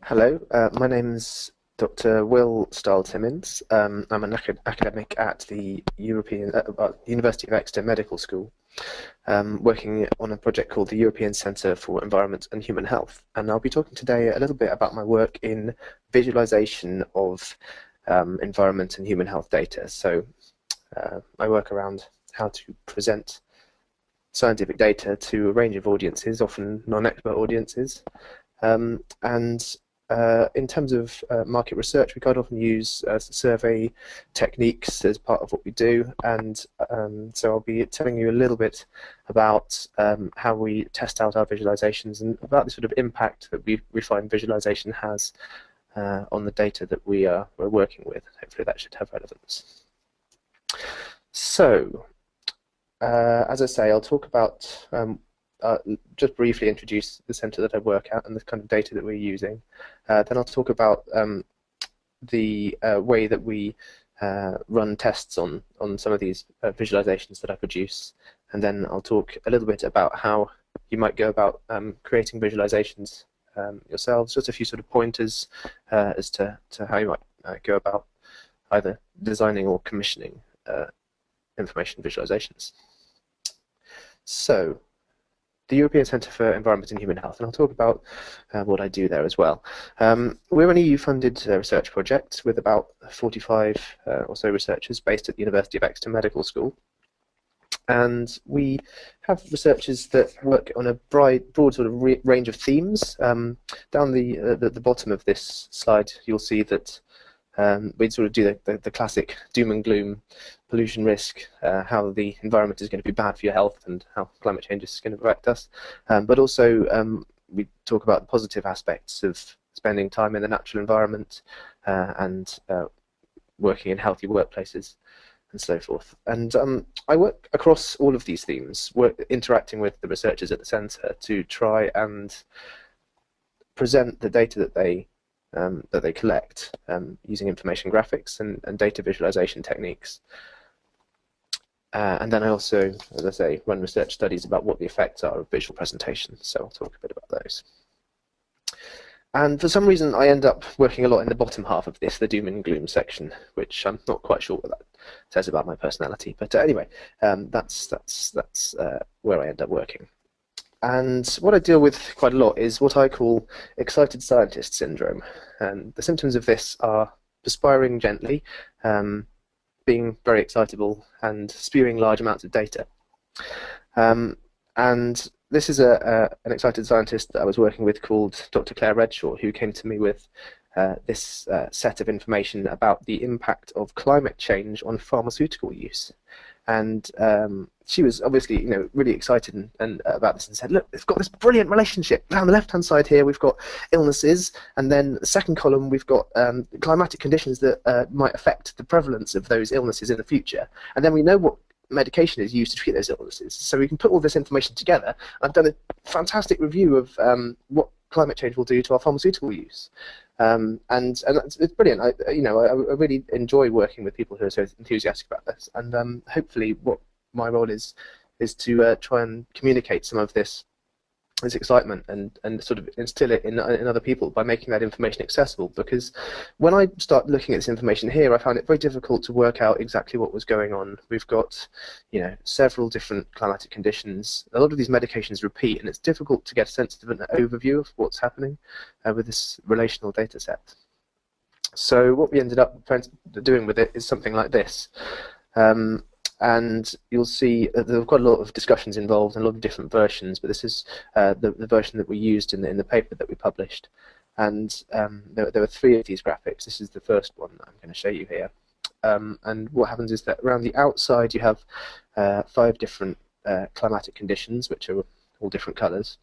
Hello, my name's Dr. Will Stahl Timmins. I'm an academic at the University of Exeter Medical School, working on a project called the European Centre for Environment and Human Health. And I'll be talking today a little bit about my work in visualization of environment and human health data. So I work around how to present scientific data to a range of audiences, often non-expert audiences. And in terms of market research, we quite often use survey techniques as part of what we do, and so I'll be telling you a little bit about how we test out our visualizations and about the sort of impact that we find visualization has on the data that we're working with. Hopefully that should have relevance. So, as I say, I'll talk about just briefly introduce the centre that I work at and the kind of data that we're using. Then I'll talk about the way that we run tests on some of these visualizations that I produce. And then I'll talk a little bit about how you might go about creating visualizations yourselves, just a few sort of pointers as to how you might go about either designing or commissioning information visualizations. So, the European Centre for Environment and Human Health, and I'll talk about what I do there as well. We're an EU-funded research project with about 45 or so researchers based at the University of Exeter Medical School. And we have researchers that work on a broad sort of range of themes. Down the bottom of this slide, you'll see that we'd sort of do the classic doom and gloom, pollution risk, how the environment is going to be bad for your health and how climate change is going to affect us. But also we talk about the positive aspects of spending time in the natural environment and working in healthy workplaces and so forth. And I work across all of these themes, interacting with the researchers at the centre to try and present the data that they collect using information graphics and data visualization techniques. And then I also, as I say, run research studies about what the effects are of visual presentation. So I'll talk a bit about those. And for some reason, I end up working a lot in the bottom half of this, the doom and gloom section, which I'm not quite sure what that says about my personality. But anyway, that's where I end up working. And what I deal with quite a lot is what I call excited scientist syndrome. And the symptoms of this are perspiring gently, being very excitable, and spewing large amounts of data. And this is an excited scientist that I was working with called Dr. Claire Redshaw, who came to me with this set of information about the impact of climate change on pharmaceutical use. And she was obviously, really excited and about this, and said, "Look, we've got this brilliant relationship. Down the left-hand side here, we've got illnesses, and then the second column, we've got climatic conditions that might affect the prevalence of those illnesses in the future. And then we know what medication is used to treat those illnesses. So we can put all this information together. I've done a fantastic review of what climate change will do to our pharmaceutical use." And it's brilliant. I really enjoy working with people who are so enthusiastic about this, and hopefully what my role is to try and communicate some of this excitement and sort of instill it in other people by making that information accessible. Because when I start looking at this information here, I found it very difficult to work out exactly what was going on. We've got, several different climatic conditions. A lot of these medications repeat, and it's difficult to get a sense of an overview of what's happening with this relational data set. So what we ended up doing with it is something like this. And you'll see there were quite a lot of discussions involved and a lot of different versions, but this is the version that we used in the paper that we published. And there were three of these graphics. This is the first one that I'm going to show you here. And what happens is that around the outside you have 5 different climatic conditions, which are all different colours: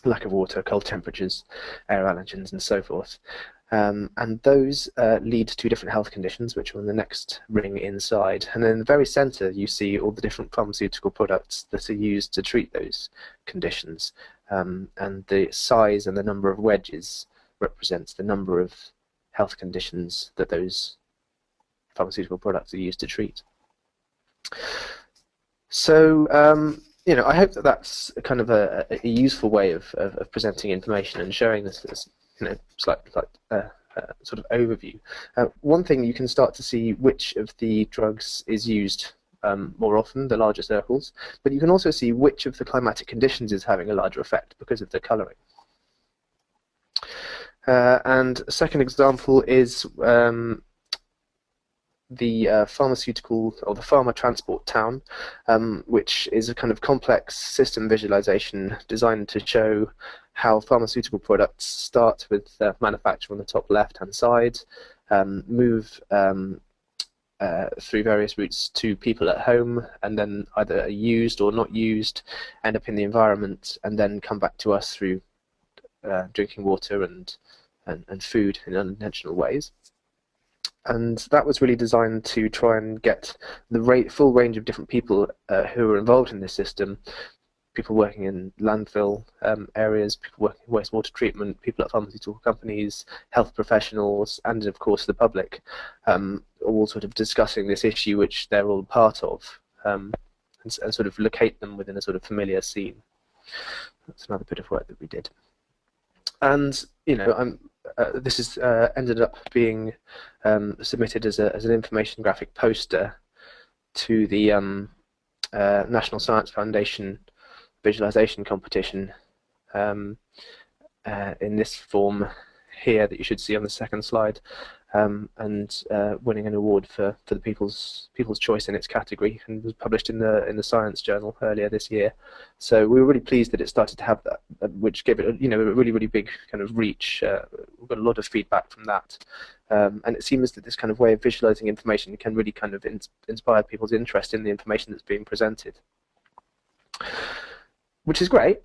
lack of water, cold temperatures, air allergens, and so forth. And those lead to different health conditions, which are on the next ring inside. And then in the very center, you see all the different pharmaceutical products that are used to treat those conditions. And the size and the number of wedges represents the number of health conditions that those pharmaceutical products are used to treat. So, I hope that that's kind of a useful way of presenting information and showing this slight sort of overview. One thing, you can start to see which of the drugs is used more often, the larger circles, but you can also see which of the climatic conditions is having a larger effect because of the colouring. And a second example is the pharmaceutical, or the pharma transport town, which is a kind of complex system visualization designed to show how pharmaceutical products start with manufacture on the top left-hand side, move through various routes to people at home, and then either are used or not used, end up in the environment, and then come back to us through drinking water and food in unintentional ways. And that was really designed to try and get the full range of different people who are involved in this system. People working in landfill areas, people working in wastewater treatment, people at pharmaceutical companies, health professionals, and of course the public, all sort of discussing this issue which they're all part of, and sort of locate them within a sort of familiar scene. That's another bit of work that we did. And this is ended up being submitted as an information graphic poster to the National Science Foundation visualization competition in this form here that you should see on the second slide, and winning an award for the People's Choice in its category, and was published in the Science Journal earlier this year. So we were really pleased that it started to have that, which gave it a really big kind of reach. We've got a lot of feedback from that, and it seems that this kind of way of visualizing information can really kind of inspire people's interest in the information that's being presented, which is great,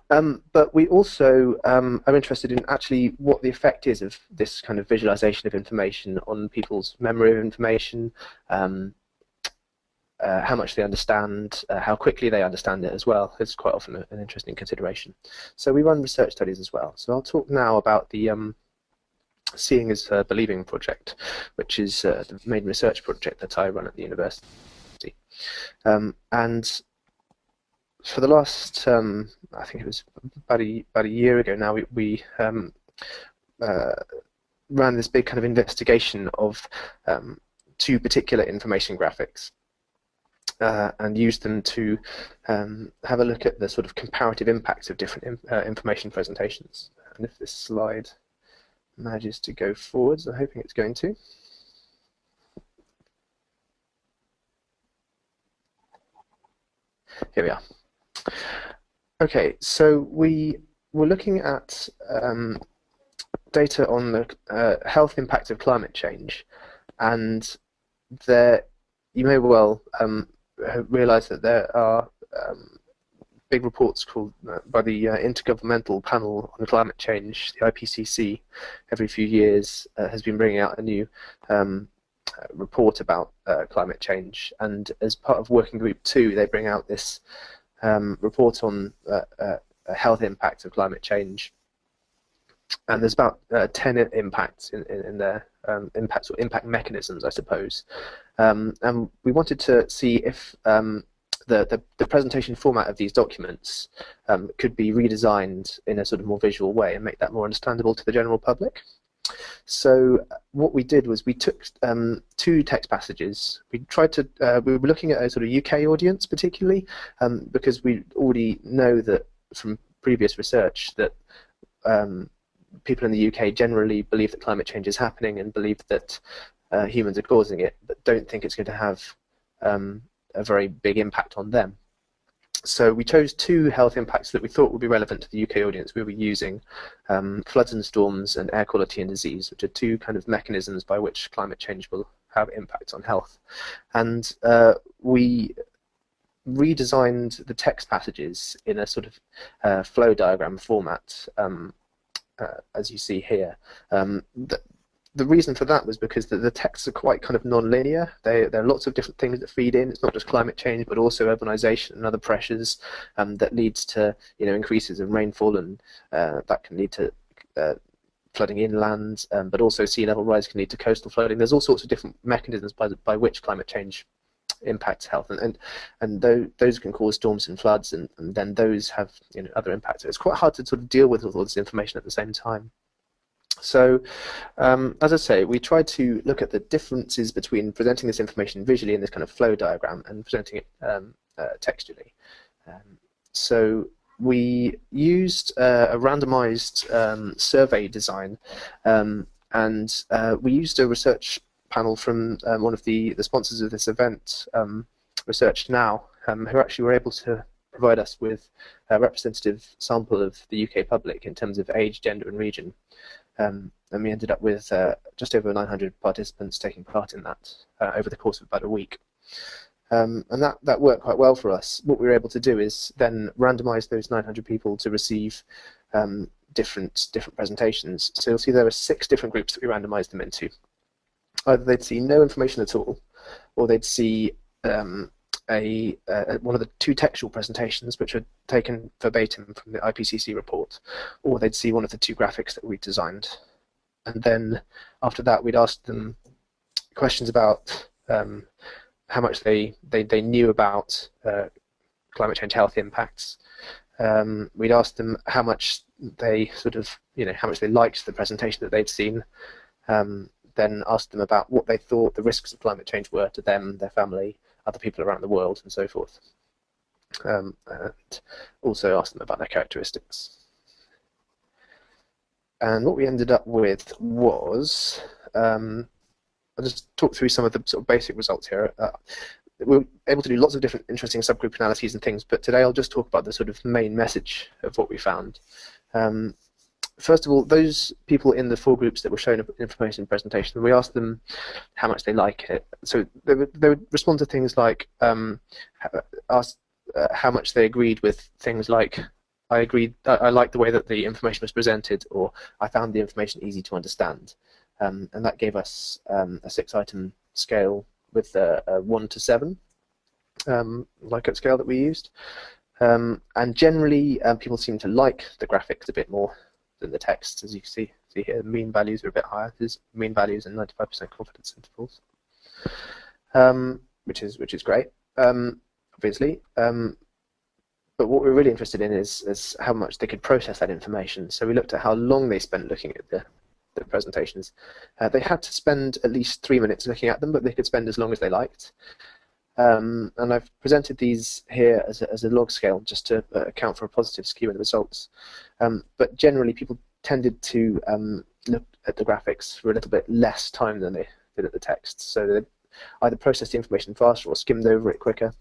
but we also are interested in actually what the effect is of this kind of visualization of information on people's memory of information, how much they understand, how quickly they understand it as well. It's quite often an interesting consideration. So we run research studies as well. So I'll talk now about the Seeing is Believing project, which is the main research project that I run at the university. And for the last, I think it was about a year ago now, we ran this big kind of investigation of two particular information graphics, and used them to have a look at the sort of comparative impacts of different information presentations. And if this slide manages to go forwards, I'm hoping it's going to. Here we are. Okay, so we were looking at data on the health impact of climate change, and you may well realise that there are big reports called by the Intergovernmental Panel on Climate Change, the IPCC, every few years has been bringing out a new report about climate change, and as part of Working Group 2 they bring out this report on health impacts of climate change, and there's about 10 impacts in their impacts, or impact mechanisms, I suppose, and we wanted to see if the presentation format of these documents could be redesigned in a sort of more visual way and make that more understandable to the general public. So what we did was we took two text passages. We were looking at a sort of UK audience particularly, because we already know that from previous research that people in the UK generally believe that climate change is happening and believe that humans are causing it, but don't think it's going to have a very big impact on them. So we chose two health impacts that we thought would be relevant to the UK audience. We were using floods and storms and air quality and disease, which are two kind of mechanisms by which climate change will have impacts on health. And we redesigned the text passages in a sort of flow diagram format, as you see here. The reason for that was because the texts are quite kind of non-linear. There are lots of different things that feed in. It's not just climate change, but also urbanization and other pressures that leads to increases in rainfall, and that can lead to flooding inland, but also sea level rise can lead to coastal flooding. There's all sorts of different mechanisms by which climate change impacts health, and those can cause storms and floods, and then those have other impacts. So it's quite hard to sort of deal with all this information at the same time. So, as I say, we tried to look at the differences between presenting this information visually in this kind of flow diagram and presenting it textually. So we used a randomized survey design, and we used a research panel from one of the sponsors of this event, Research Now, who actually were able to provide us with a representative sample of the UK public in terms of age, gender, and region. And we ended up with just over 900 participants taking part in that over the course of about a week. And that worked quite well for us. What we were able to do is then randomize those 900 people to receive different presentations. So you'll see there are 6 different groups that we randomized them into. Either they'd see no information at all, or they'd see one of the 2 textual presentations, which are taken verbatim from the IPCC report, or they'd see one of the 2 graphics that we designed. And then after that, we'd ask them questions about how much they knew about climate change health impacts. We'd ask them how much they how much they liked the presentation that they'd seen. Then ask them about what they thought the risks of climate change were to them, their family, other people around the world, and so forth. And also ask them about their characteristics. And what we ended up with was, I'll just talk through some of the sort of basic results here. We were able to do lots of different interesting subgroup analyses and things, but today I'll just talk about the sort of main message of what we found. First of all, those people in the 4 groups that were shown information presentation, we asked them how much they like it. So they would respond to things like, ask how much they agreed with things like, I liked the way that the information was presented, or I found the information easy to understand. And that gave us a 6-item scale with a 1 to 7 Likert scale that we used. And generally, people seem to like the graphics a bit more than the text. As you can see here, the mean values are a bit higher. There's mean values and 95% confidence intervals, which is great, obviously. But what we're really interested in is how much they could process that information. So we looked at how long they spent looking at the presentations. They had to spend at least 3 minutes looking at them, but they could spend as long as they liked. And I've presented these here as a log scale just to account for a positive skew in the results. But generally, people tended to look at the graphics for a little bit less time than they did at the text. So they either processed the information faster or skimmed over it quicker.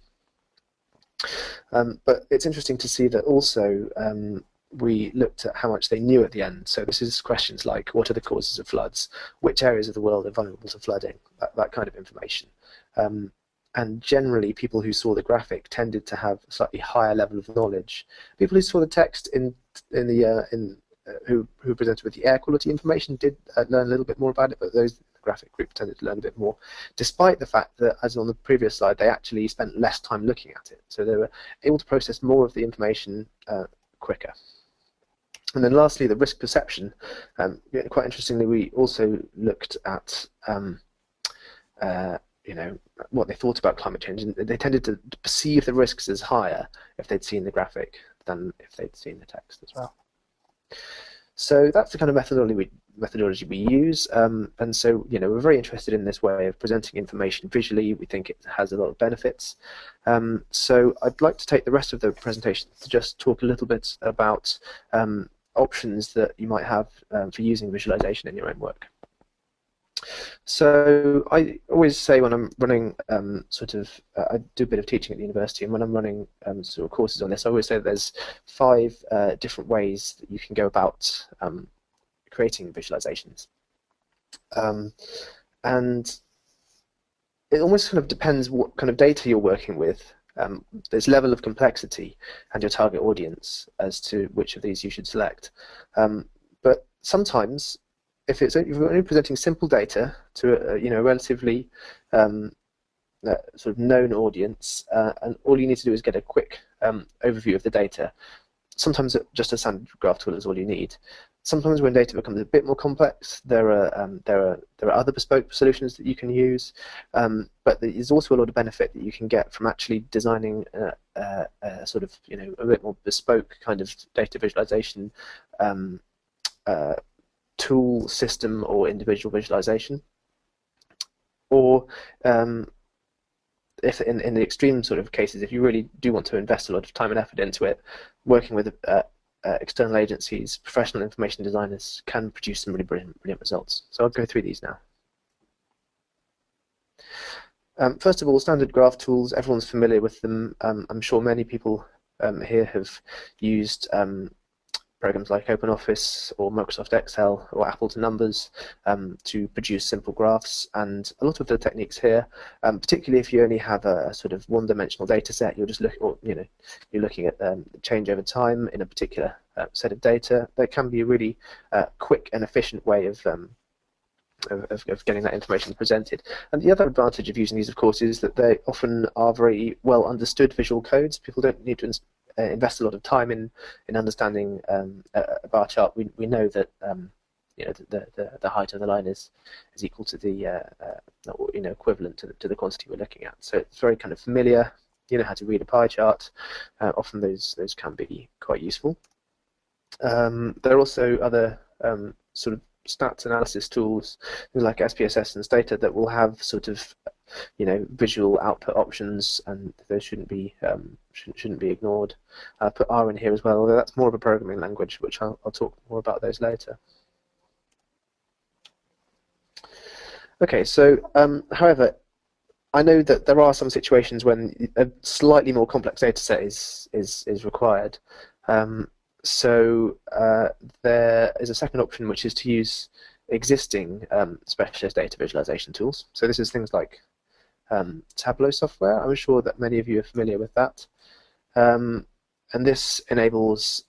But it's interesting to see that also we looked at how much they knew at the end. So this is questions like, what are the causes of floods? Which areas of the world are vulnerable to flooding? That kind of information. And generally, people who saw the graphic tended to have a slightly higher level of knowledge. People who saw the text who presented with the air quality information did learn a little bit more about it, but those in the graphic group tended to learn a bit more, despite the fact that, as on the previous slide, they actually spent less time looking at it. So they were able to process more of the information quicker. And then lastly, the risk perception. Quite interestingly, we also looked at what they thought about climate change, and they tended to perceive the risks as higher if they'd seen the graphic than if they'd seen the text as well. So that's the kind of methodology we use, and so we're very interested in this way of presenting information visually. We think it has a lot of benefits. So I'd like to take the rest of the presentation to just talk a little bit about options that you might have for using visualization in your own work. So I always say when I'm running I do a bit of teaching at the university, and when I'm running sort of courses on this, I always say that there's 5 different ways that you can go about creating visualizations. And it almost kind of depends what kind of data you're working with. There's level of complexity and your target audience as to which of these you should select. But sometimes, if you're only presenting simple data to a relatively sort of known audience, and all you need to do is get a quick overview of the data, sometimes just a standard graph tool is all you need. Sometimes when data becomes a bit more complex, there are other bespoke solutions that you can use, but there's also a lot of benefit that you can get from actually designing a sort of a bit more bespoke kind of data visualization tool, system, or individual visualization. Or if in the extreme sort of cases, if you really do want to invest a lot of time and effort into it, working with external agencies, professional information designers can produce some really brilliant results. So I'll go through these now. First of all, standard graph tools, everyone's familiar with them. I'm sure many people here have used programs like OpenOffice or Microsoft Excel or Apple to Numbers to produce simple graphs, and a lot of the techniques here, particularly if you only have a sort of one-dimensional data set, you're just looking, or you're looking at change over time in a particular set of data. That can be a really quick and efficient way of getting that information presented. And the other advantage of using these, of course, is that they often are very well understood visual codes. People don't need to invest a lot of time in understanding a bar chart. We know that the height of the line is equal to the equivalent to the quantity we're looking at. So it's very kind of familiar. You know how to read a pie chart. Often those can be quite useful. There are also other sort of stats analysis tools, things like SPSS and Stata, that will have sort of visual output options, and those shouldn't be ignored. I'll put R in here as well, although that's more of a programming language, which I'll talk more about those later. Okay, so however, I know that there are some situations when a slightly more complex data set is required. So there is a second option, which is to use existing specialist data visualization tools. So this is things like Tableau software. I'm sure that many of you are familiar with that. And this enables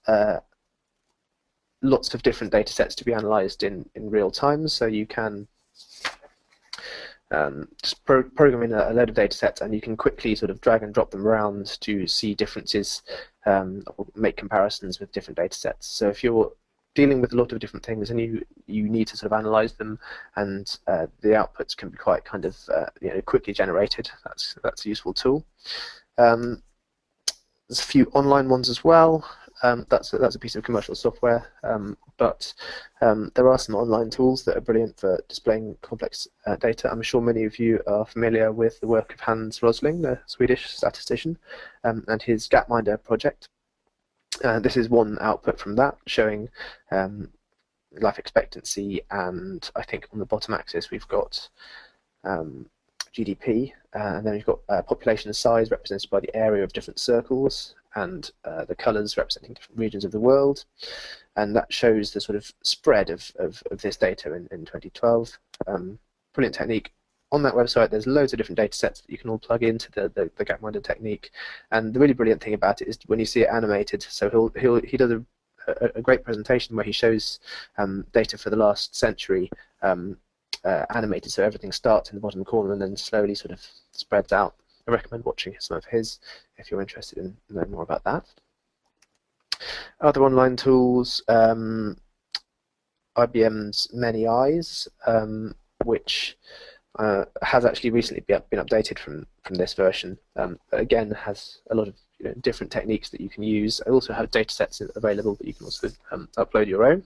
lots of different data sets to be analyzed in real time. So you can just program in a load of data sets, and you can quickly sort of drag and drop them around to see differences or make comparisons with different data sets. So if you're dealing with a lot of different things and you need to sort of analyze them, and the outputs can be quite kind of quickly generated, that's a useful tool. There's a few online ones as well. That's a piece of commercial software, but there are some online tools that are brilliant for displaying complex data. I'm sure many of you are familiar with the work of Hans Rosling, the Swedish statistician, and his Gapminder project. This is one output from that, showing life expectancy, and I think on the bottom axis we've got GDP, and then we've got population size represented by the area of different circles, and the colours representing different regions of the world, and that shows the sort of spread of this data in 2012. Brilliant technique. On that website, there's loads of different data sets that you can all plug into the Gapminder technique, and the really brilliant thing about it is when you see it animated. So he does a great presentation where he shows data for the last century animated, so everything starts in the bottom corner and then slowly sort of spreads out. I recommend watching some of his if you're interested in knowing more about that. Other online tools, IBM's Many Eyes, which has actually recently been updated from this version. Again, has a lot of different techniques that you can use. I also have data sets available, but you can also upload your own.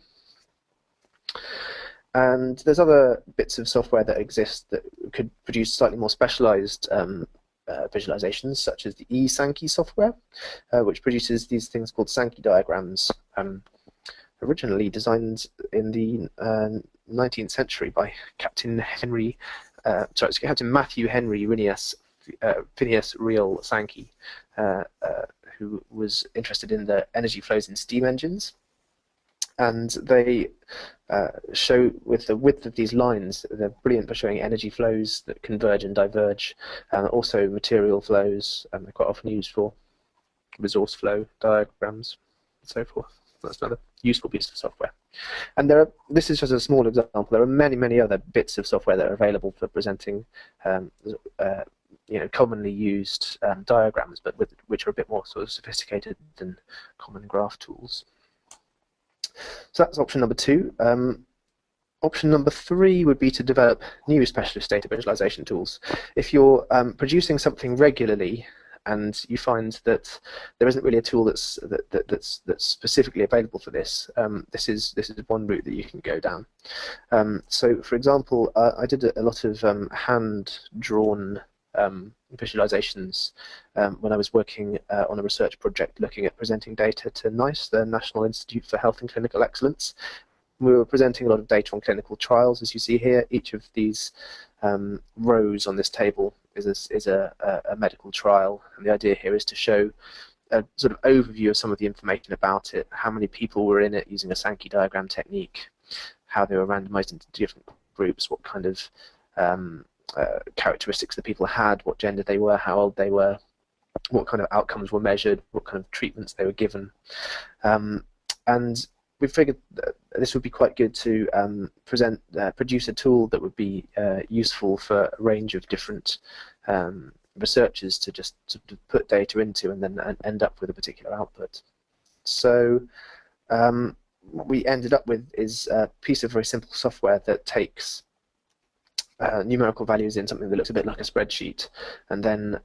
And there's other bits of software that exist that could produce slightly more specialized visualizations, such as the eSankey software, which produces these things called Sankey diagrams, originally designed in the 19th century by Captain Matthew Henry Phineas Real Sankey, who was interested in the energy flows in steam engines. And they show, with the width of these lines, they're brilliant for showing energy flows that converge and diverge, and also material flows, and they're quite often used for resource flow diagrams and so forth. That's another useful piece of software. And this is just a small example. There are many other bits of software that are available for presenting commonly used diagrams, but which are a bit more sort of sophisticated than common graph tools. So that's option number 2. Option number 3 would be to develop new specialist data visualization tools. If you're producing something regularly, and you find that there isn't really a tool that's specifically available for this. This is one route that you can go down. So, for example, I did a lot of hand-drawn visualizations when I was working on a research project looking at presenting data to NICE, the National Institute for Health and Clinical Excellence. We were presenting a lot of data on clinical trials, as you see here. Each of these rows on this table is a medical trial, and the idea here is to show a sort of overview of some of the information about it, how many people were in it using a Sankey diagram technique, how they were randomized into different groups, what kind of characteristics the people had, what gender they were, how old they were, what kind of outcomes were measured, what kind of treatments they were given. And we figured that this would be quite good to produce a tool that would be useful for a range of different researchers to just sort of put data into and then end up with a particular output. So what we ended up with is a piece of very simple software that takes numerical values in something that looks a bit like a spreadsheet and then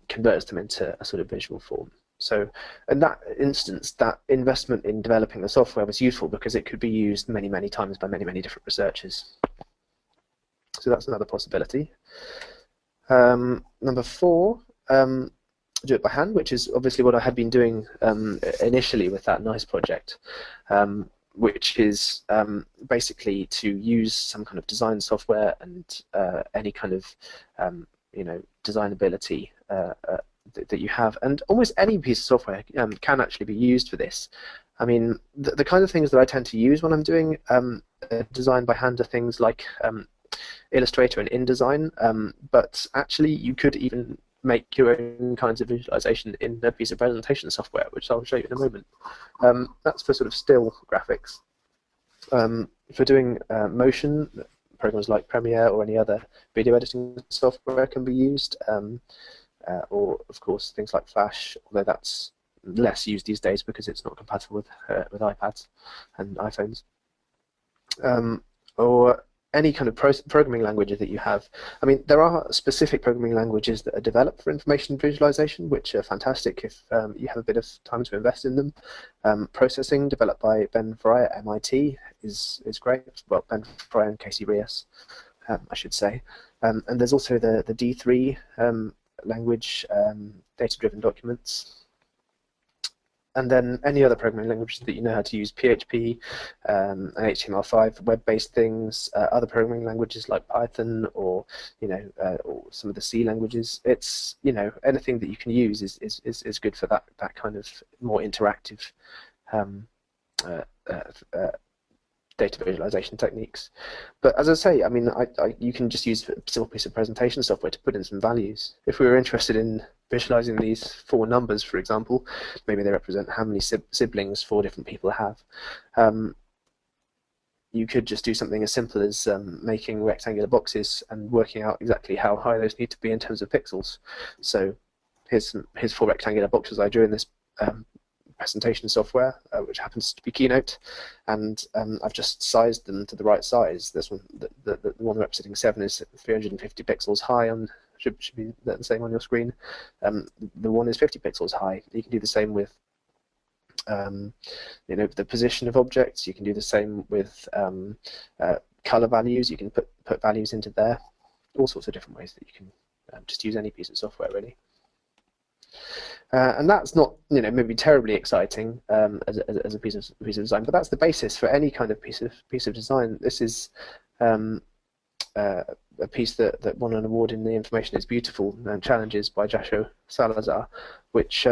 converts them into a sort of visual form. So in that instance, that investment in developing the software was useful because it could be used many, many times by many, many different researchers. So that's another possibility. Number 4, do it by hand, which is obviously what I had been doing initially with that NICE project, which is basically to use some kind of design software and any kind of designability that you have, and almost any piece of software can actually be used for this. I mean, the kind of things that I tend to use when I'm doing design by hand are things like Illustrator and InDesign, but actually you could even make your own kinds of visualization in a piece of presentation software, which I'll show you in a moment. That's for sort of still graphics. For doing motion, programs like Premiere or any other video editing software can be used, or of course things like Flash, although that's less used these days because it's not compatible with iPads and iPhones. Or any kind of programming languages that you have. I mean, there are specific programming languages that are developed for information visualization, which are fantastic if you have a bit of time to invest in them. Processing, developed by Ben Fry at MIT, is great. Well, Ben Fry and Casey Rias, I should say. And there's also the D3 language, data-driven documents. And then any other programming languages that you know how to use, PHP, and HTML5 for web-based things, other programming languages like Python, or or some of the C languages. It's anything that you can use is good for that kind of more interactive data visualization techniques. But as I say, I mean, you can just use a simple piece of presentation software to put in some values. If we were interested in visualizing these 4 numbers, for example, maybe they represent how many siblings 4 different people have. You could just do something as simple as making rectangular boxes and working out exactly how high those need to be in terms of pixels. So here's 4 rectangular boxes I drew in this presentation software, which happens to be Keynote, and I've just sized them to the right size. This one, the one representing 7 is 350 pixels high, and should be the same on your screen. The one is 50 pixels high. You can do the same with the position of objects. You can do the same with color values. You can put values into there. All sorts of different ways that you can just use any piece of software, really. And that's not, maybe terribly exciting as a piece of design, but that's the basis for any kind of piece of design. This is a piece that won an award in the Information is Beautiful Challenges by Jasho Salazar, which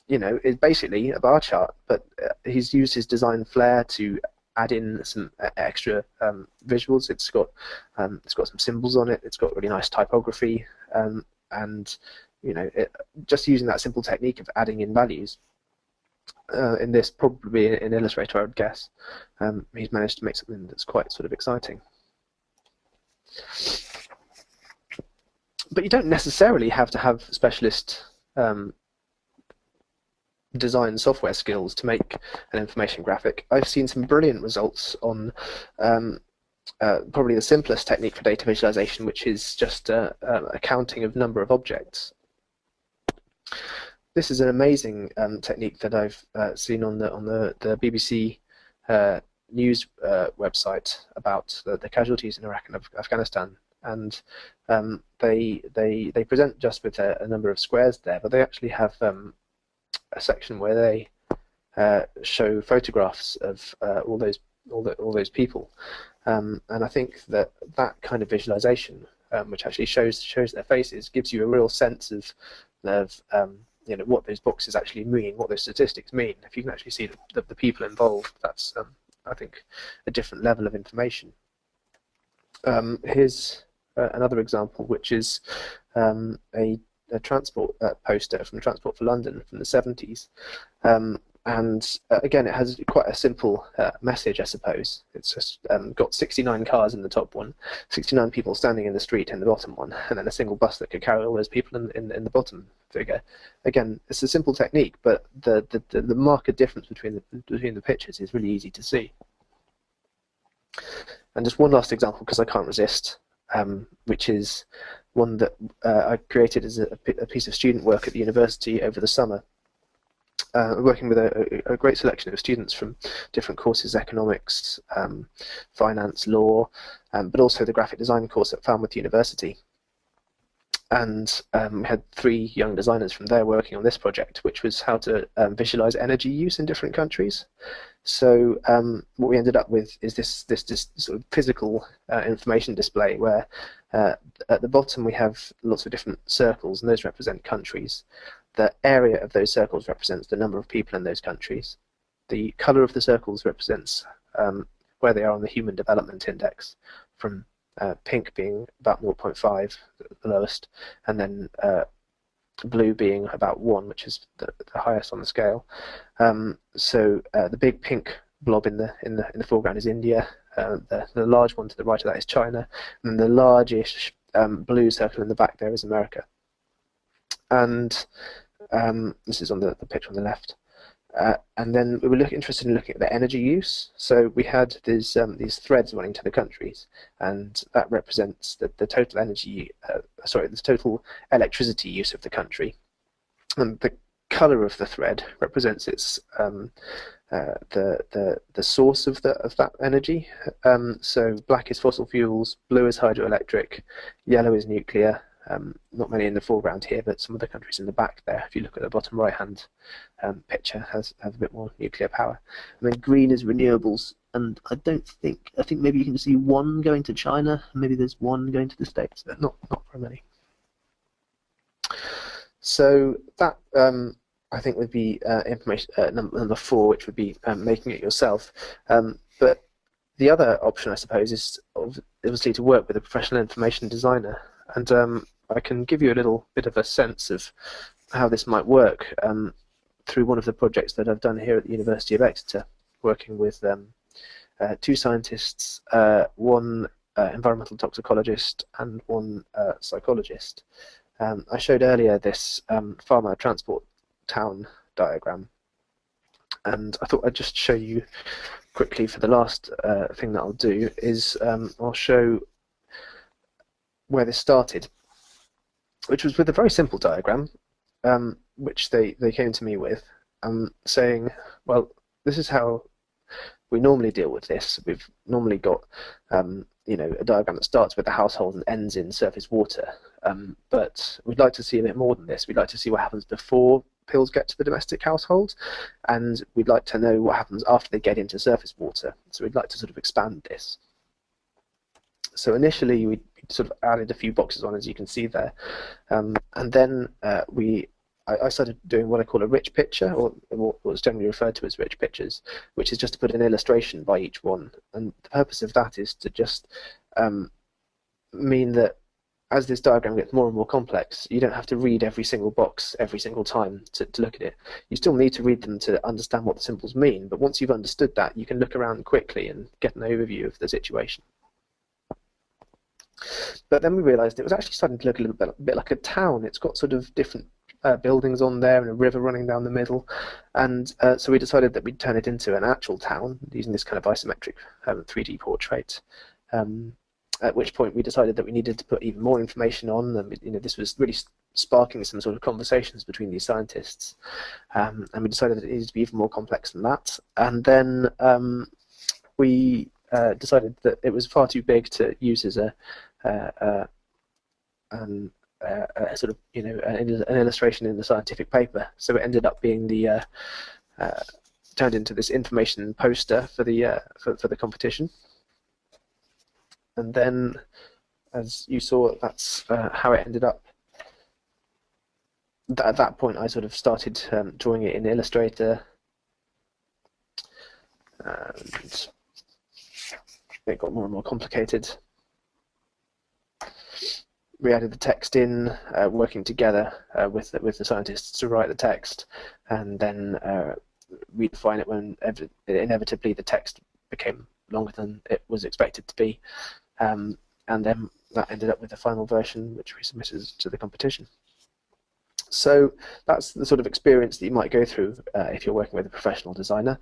is basically a bar chart, but he's used his design flair to add in some extra visuals. It's got some symbols on it. It's got really nice typography, and just using that simple technique of adding in values, in this probably in Illustrator, I would guess, he's managed to make something that's quite sort of exciting. But you don't necessarily have to have specialist design software skills to make an information graphic. I've seen some brilliant results on probably the simplest technique for data visualization, which is just a counting of number of objects. This is an amazing technique that I've seen on the BBC news website about the casualties in Iraq and Afghanistan, and they present just with a number of squares there, but they actually have a section where they show photographs of all those people, and I think that kind of visualization, which actually shows their faces, gives you a real sense of what those boxes actually mean, what those statistics mean. If you can actually see the people involved, that's I think a different level of information. Here's another example, which is a transport poster from Transport for London from the 70s. And again, it has quite a simple message, I suppose. It's just got 69 cars in the top one, 69 people standing in the street in the bottom one, and then a single bus that could carry all those people in the bottom figure. Again, it's a simple technique, but the marked difference between the pictures is really easy to see. And just one last example, because I can't resist, which is one that I created as a piece of student work at the university over the summer. Working with a great selection of students from different courses: economics, finance, law, but also the graphic design course at Falmouth University. And we had 3 young designers from there working on this project, which was how to visualize energy use in different countries. So what we ended up with is this sort of physical information display, where at the bottom we have lots of different circles, and those represent countries. The area of those circles represents the number of people in those countries. The color of the circles represents where they are on the Human Development Index, from pink being about 0.5, the lowest, and then blue being about 1, which is the highest on the scale. So the big pink blob in the foreground is India. The large one to the right of that is China, and the largish blue circle in the back there is America. And this is on the picture on the left. And then we were interested in looking at the energy use. So we had these threads running to the countries, and that represents the total energy, the total electricity use of the country. And the color of the thread represents its the source of that energy. So black is fossil fuels, blue is hydroelectric, yellow is nuclear. Not many in the foreground here, but some of the countries in the back there, if you look at the bottom right-hand picture, have a bit more nuclear power. And then green is renewables, and I think maybe you can see 1 going to China, maybe there's 1 going to the States, but not very many. So that I think would be information number 4, which would be making it yourself. But the other option, I suppose, is obviously to work with a professional information designer. And I can give you a little bit of a sense of how this might work through one of the projects that I've done here at the University of Exeter, working with 2 scientists, 1 environmental toxicologist and 1 psychologist. I showed earlier this farmer transport town diagram, and I thought I'd just show you quickly for the last thing that I'll do is I'll show where this started, which was with a very simple diagram, which they came to me with, saying, well, this is how we normally deal with this. We've normally got a diagram that starts with the household and ends in surface water, but we'd like to see a bit more than this. We'd like to see what happens before pills get to the domestic household, and we'd like to know what happens after they get into surface water. So we'd like to sort of expand this. So initially we sort of added a few boxes on, as you can see there, and then I started doing what I call a rich picture, or what's generally referred to as rich pictures, which is just to put an illustration by each one. And the purpose of that is to just mean that as this diagram gets more and more complex, you don't have to read every single box every single time to look at it. You still need to read them to understand what the symbols mean, but once you've understood that, you can look around quickly and get an overview of the situation. But then we realized it was actually starting to look a little bit like a town. It's got sort of different buildings on there and a river running down the middle, and so we decided that we'd turn it into an actual town using this kind of isometric 3D portrait. At which point we decided that we needed to put even more information on, and this was really sparking some sort of conversations between these scientists, and we decided that it needed to be even more complex than that. And then we decided that it was far too big to use as a sort of, an illustration in the scientific paper. So it ended up being turned into this information poster for the competition. And then, as you saw, that's how it ended up. At that point, I sort of started drawing it in Illustrator, and it got more and more complicated. We added the text in, working together with the scientists to write the text, and then redefine it when inevitably the text became longer than it was expected to be, and then that ended up with the final version, which we submitted to the competition. So that's the sort of experience that you might go through if you're working with a professional designer.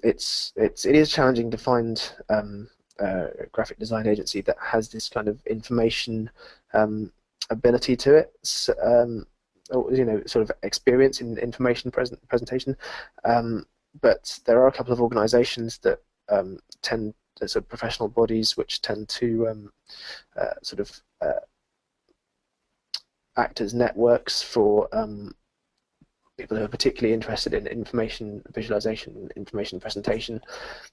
It is challenging to find a graphic design agency that has this kind of information ability to it, sort of experience in information presentation. But there are a couple of organisations that sort of professional bodies which tend to sort of act as networks for people who are particularly interested in information visualization, information presentation.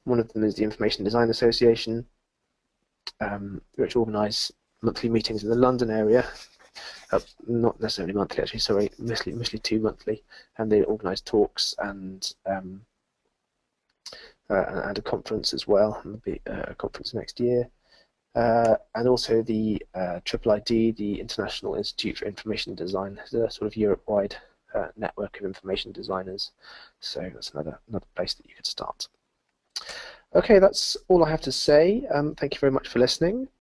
One of them is the Information Design Association, which organise monthly meetings in the London area. Not necessarily monthly, actually, sorry, mostly 2 monthly, and they organise talks and a conference as well. There'll be a conference next year. And also the IIID, the International Institute for Information Design, is a sort of Europe-wide network of information designers. So that's another place that you could start. Okay, that's all I have to say. Thank you very much for listening.